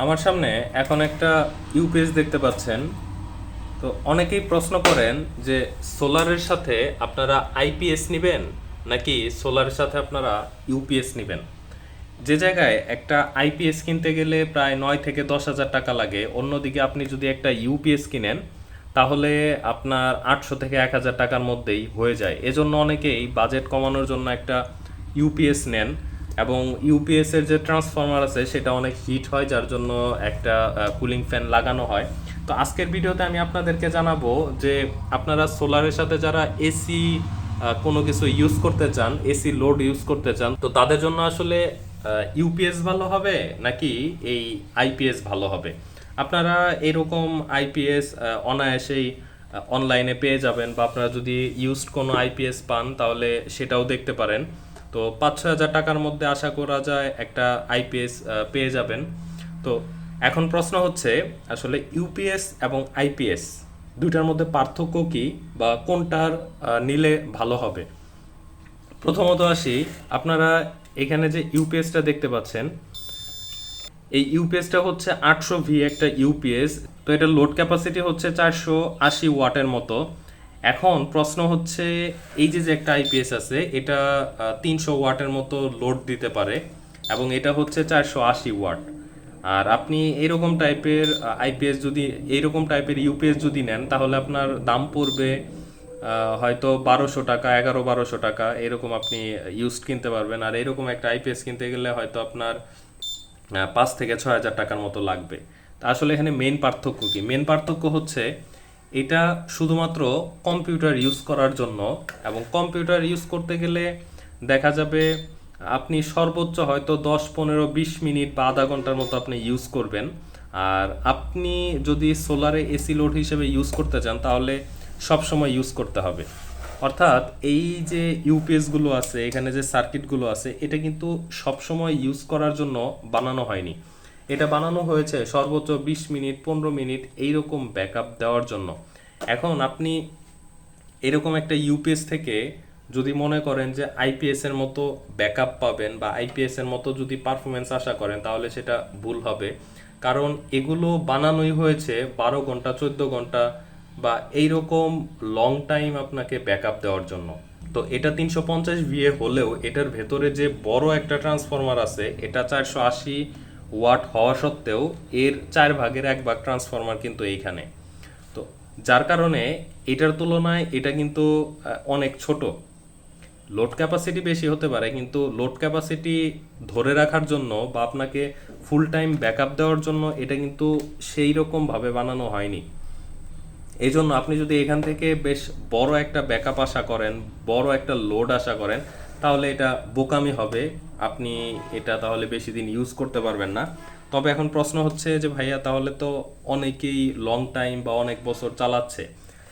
আমার সামনে এখন একটা ইউপিএস দেখতে পাচ্ছেন। তো অনেকেই প্রশ্ন করেন যে সোলারের সাথে আপনারা আইপিএস নেবেন নাকি সোলারের সাথে আপনারা ইউপিএস নেবেন। যে জায়গায় একটা আইপিএস কিনতে গেলে প্রায় 9 থেকে 10 হাজার টাকা লাগে, অন্যদিকে আপনি যদি একটা ইউপিএস কিনেন তাহলে আপনার 800 থেকে 1000 টাকার মধ্যেই হয়ে যায়। এজন্য অনেকেই বাজেট কমানোর জন্য একটা ইউপিএস নেন, এবং ইউপিএস এর যে ট্রান্সফরমার আছে সেটা অনেক হিট হয়, যার জন্য একটা কুলিং ফ্যান লাগানো হয়। তো আজকের ভিডিওতে আমি আপনাদেরকে জানাবো যে আপনারা সোলারের সাথে যারা এসি কোনো কিছু ইউজ করতে চান, এসি লোড ইউজ করতে চান, তো তাদের জন্য আসলে ইউপিএস ভালো হবে নাকি এই আইপিএস ভালো হবে। আপনারা এরকম আইপিএস অনায়াসেই অনলাইনে পেয়ে যাবেন, বা আপনারা যদি ইউজড কোনো আইপিএস পান তাহলে সেটাও দেখতে পারেন। তো 5-6 হাজার টাকার মধ্যে আশা করা যায় একটা আইপিএস পেয়ে যাবেন। তো এখন প্রশ্ন হচ্ছে আসলে ইউপিএস এবং আইপিএস দুইটার মধ্যে পার্থক্য কি, বা কোনটার নিলে ভালো হবে। প্রথমত আসি, আপনারা এখানে যে ইউপিএসটা দেখতে পাচ্ছেন, এই ইউপিএসটা হচ্ছে 800 ভি একটা ইউপিএস। তো এটা লোড ক্যাপাসিটি হচ্ছে 480 ওয়াটের মতো। এখন প্রশ্ন হচ্ছে এই যে যে একটা আইপিএস আছে এটা 300 ওয়াটের মতো লোড দিতে পারে, এবং এটা হচ্ছে 480 ওয়াট। আর আপনি এরকম টাইপের আইপিএস যদি, এইরকম টাইপের ইউপিএস যদি নেন তাহলে আপনার দাম পড়বে হয়তো 1200 টাকা, 1100-1200 টাকা এরকম আপনি ইউজড কিনতে পারবেন। আর এরকম একটা আইপিএস কিনতে গেলে হয়তো আপনার 5 থেকে 6 হাজার টাকার মতো লাগবে। তা আসলে এখানে মেন পার্থক্য কি? মেন পার্থক্য হচ্ছে এটা শুধুমাত্র কম্পিউটার ইউজ করার জন্য, এবং কম্পিউটার ইউজ করতে গেলে দেখা যাবে আপনি সর্বোচ্চ হয়তো 10-15-20 মিনিট বা আধা ঘন্টার মতো আপনি ইউজ করবেন। আর আপনি যদি সোলারে এসি লোড হিসেবে ইউজ করতে চান তাহলে সব সময় ইউজ করতে হবে। অর্থাৎ এই যে ইউপিএসগুলো আছে, এখানে যে সার্কিটগুলো আছে, এটা কিন্তু সবসময় ইউজ করার জন্য বানানো হয়নি। এটা বানানো হয়েছে সর্বোচ্চ 20 মিনিট, 15 মিনিট এইরকম ব্যাকআপ দেওয়ার জন্য। এখন আপনি এরকম একটা ইউপিএস থেকে যদি মনে করেন যে আইপিএস এর মতো ব্যাকআপ পাবেন বা আইপিএস এর মতো যদি পারফরমেন্স আশা করেন তাহলে সেটা ভুল হবে। কারণ এগুলো বানানোই হয়েছে 12 ঘন্টা, 14 ঘন্টা বা এইরকম লং টাইম আপনাকে ব্যাকআপ দেওয়ার জন্য। তো এটা 350 ভিএ হলেও এটার ভেতরে যে বড় একটা ট্রান্সফরমার আছে, এটা 480 ওয়াট হওয়া সত্ত্বেও এর 4 ভাগের 1 ভাগ ট্রান্সফরমার কিন্তু এইখানে। তো যার কারণে এটার তুলনায় এটা কিন্তু অনেক ছোট। লোড ক্যাপাসিটি বেশি হতে পারে, কিন্তু লোড ক্যাপাসিটি ধরে রাখার জন্য বা আপনাকে ফুল টাইম ব্যাকআপ দেওয়ার জন্য এটা কিন্তু সেই রকমভাবে বানানো হয়নি। এই জন্য আপনি যদি এখান থেকে বেশ বড় একটা ব্যাকআপ আশা করেন, বড় একটা লোড আশা করেন, তাহলে এটা বোকামি হবে। আপনি এটা তাহলে বেশি দিন ইউজ করতে পারবেন না। তবে এখন প্রশ্ন হচ্ছে যে ভাইয়া তাহলে তো অনেকেই লং টাইম বা অনেক বছর চালাচ্ছে,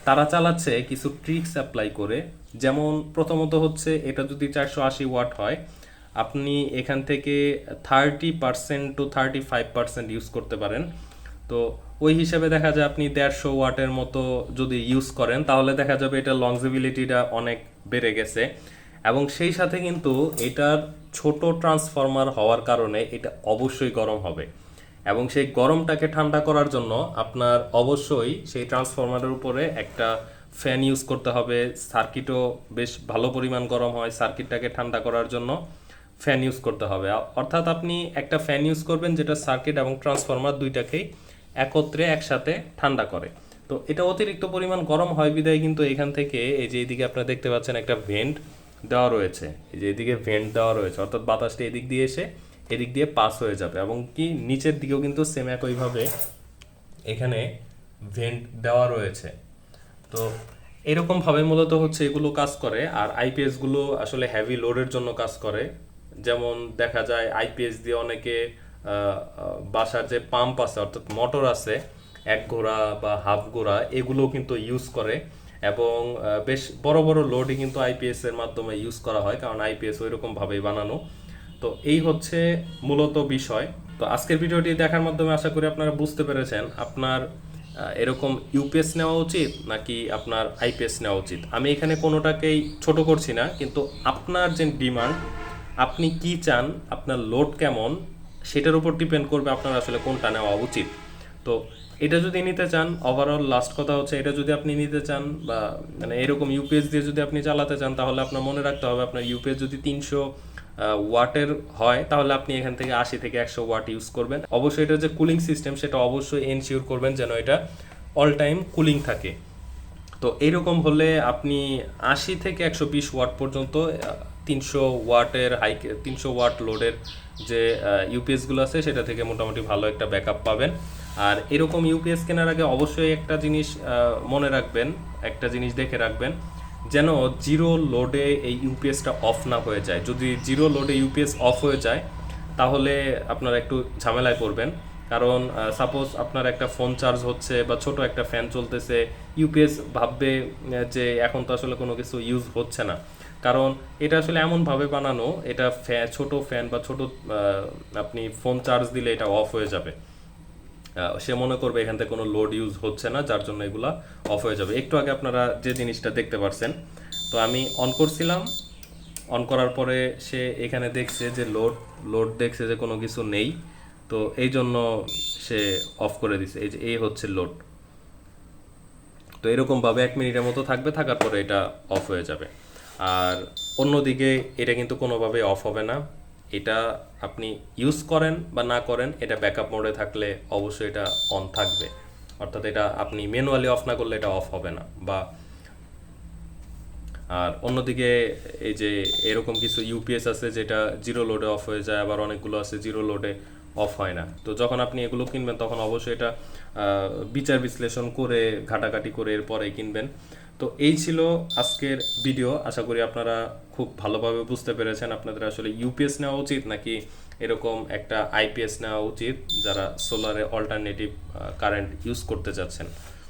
তারা চালাচ্ছে কিছু ট্রিক্স অ্যাপ্লাই করে। যেমন প্রথমত হচ্ছে এটা যদি 480 ওয়াট হয়, আপনি এখান থেকে 30% to 35% ইউজ করতে পারেন। তো ওই হিসেবে দেখা যায় আপনি 150 ওয়াটের মতো যদি ইউজ করেন তাহলে দেখা যাবে এটা লংজিবিলিটিটা অনেক বেড়ে গেছে। এবং সেই সাথে কিন্তু এটার ছোট ট্রান্সফরমার হওয়ার কারণে এটা অবশ্যই গরম হবে, এবং সেই গরমটাকে ঠান্ডা করার জন্য আপনার অবশ্যই সেই ট্রান্সফরমারের উপরে একটা ফ্যান ইউজ করতে হবে। সার্কিটও বেশ ভালো পরিমাণ গরম হয়, সার্কিটটাকে ঠান্ডা করার জন্য ফ্যান ইউজ করতে হবে। অর্থাৎ আপনি একটা ফ্যান ইউজ করবেন যেটা সার্কিট এবং ট্রান্সফরমার দুইটাকেই একত্রে একসাথে ঠান্ডা করে। তো এটা অতিরিক্ত পরিমাণ গরম হয় বিদায় কিন্তু এখান থেকে এই যে এদিকে আপনারা দেখতে পাচ্ছেন একটা ভেন্ট দেওয়া রয়েছে, এই যে এদিকে ভেন্ট দেওয়া রয়েছে, অর্থাৎ বাতাসটা এদিক দিয়ে এসে এদিক দিয়ে পাস হয়ে যাবে, এবং কি নিচের দিকেও কিন্তু সেম একইভাবে এখানে ভেন্ট দেওয়া রয়েছে। তো এরকম ভাবে মূলত হচ্ছে এগুলো কাজ করে। আর আইপিএস গুলো আসলে হেভি লোডের জন্য কাজ করে। যেমন দেখা যায় আইপিএস দিয়ে অনেকে বাসার যে পাম্প আছে অর্থাৎ মোটর আছে, 1 ঘোড়া বা হাফ ঘোড়া, এগুলো কিন্তু ইউজ করে। এবং বেশ বড় বড় লোডই কিন্তু আইপিএস এর মাধ্যমে ইউজ করা হয়, কারণ আইপিএস ওই রকম ভাবেই বানানো। তো এই হচ্ছে মূলত বিষয়। তো আজকের ভিডিওটি দেখার মাধ্যমে আশা করি আপনারা বুঝতে পেরেছেন আপনার এরকম ইউপিএস নেওয়া উচিত নাকি আপনার আইপিএস নেওয়া উচিত। আমি এখানে কোনোটাকেই ছোট করছি না, কিন্তু আপনার যে ডিমান্ড, আপনি কি চান, আপনার লোড কেমন, সেটার উপর ডিপেন্ড করবে আপনার আসলে কোনটা নেওয়া উচিত। তো এটা যদি নিতে চান, ওভারঅল লাস্ট কথা হচ্ছে, এটা যদি আপনি নিতে চান বা মানে এরকম ইউপিএস দিয়ে যদি আপনি চালাতে চান, তাহলে আপনার মনে রাখতে হবে আপনার ইউপিএস যদি 300 ওয়াটের হয়, তাহলে আপনি এখান থেকে 80 থেকে 100 ওয়াট ইউজ করবেন। অবশ্যই এটা যে কুলিং সিস্টেম, সেটা অবশ্যই এনশিওর করবেন যেন এটা অল টাইম কুলিং থাকে। তো এইরকম হলে আপনি 80 থেকে 120 ওয়াট পর্যন্ত 300 ওয়াটের 300 ওয়াট লোডের যে ইউপিএসগুলো আছে সেটা থেকে মোটামুটি ভালো একটা ব্যাকআপ পাবেন। আর এরকম ইউপিএস কেনার আগে অবশ্যই একটা জিনিস মনে রাখবেন, একটা জিনিস দেখে রাখবেন, যেন জিরো লোডে এই ইউপিএসটা অফ না হয়ে যায়। যদি জিরো লোডে ইউপিএস অফ হয়ে যায়, তাহলে আপনারা একটু ঝামেলায় পড়বেন। কারণ সাপোজ আপনার একটা ফোন চার্জ হচ্ছে বা ছোট একটা ফ্যান চলতেছে, ইউপিএস ভাববে যে এখন তো আসলে কোনো কিছু ইউজ হচ্ছে না। কারণ এটা আসলে এমনভাবে বানানো, এটা ছোট ফ্যান বা ছোট আপনি ফোন চার্জ দিলে এটা অফ হয়ে যাবে। সে মনে করবে এখান থেকে কোনো লোড ইউজ হচ্ছে না, যার জন্য এগুলা অফ হয়ে যাবে। একটু আগে আপনারা যে জিনিসটা দেখতে পারছেন, তো আমি অন করছিলাম, অন করার পরে সে এখানে দেখছে যে লোড দেখছে যে কোনো কিছু নেই, তো এই জন্য সে অফ করে দিছে। এই যে এই হচ্ছে লোড। তো এরকমভাবে 1 মিনিটের মতো থাকবে, থাকার পরে এটা অফ হয়ে যাবে। আর অন্যদিকে এটা কিন্তু কোনোভাবে অফ হবে না। এটা আপনি ইউজ করেন বা না করেন, এটা ব্যাকআপ মোডে থাকলে অবশ্যই এটা অন থাকবে। অর্থাৎ এটা আপনি ম্যানুয়ালি অফ না করলে এটা অফ হবে না। বা আর অন্যদিকে এই যে এরকম কিছু ইউপিএস আছে যেটা জিরো লোডে অফ হয়ে যায়, আবার অনেকগুলো আছে জিরো লোডে অফ হয় না। তো যখন আপনি এগুলো কিনবেন তখন অবশ্যই এটা বিচার বিশ্লেষণ করে ঘাটাঘাটি করে এরপরে কিনবেন। তো এই ছিল আজকের ভিডিও। আশা করি আপনারা খুব ভালোভাবে বুঝতে পেরেছেন আপনাদের আসলে ইউপিএস নেওয়া উচিত নাকি এরকম একটা আইপিএস নেওয়া উচিত, যারা সোলারে অল্টারনেটিভ কারেন্ট ইউজ করতে চাচ্ছেন।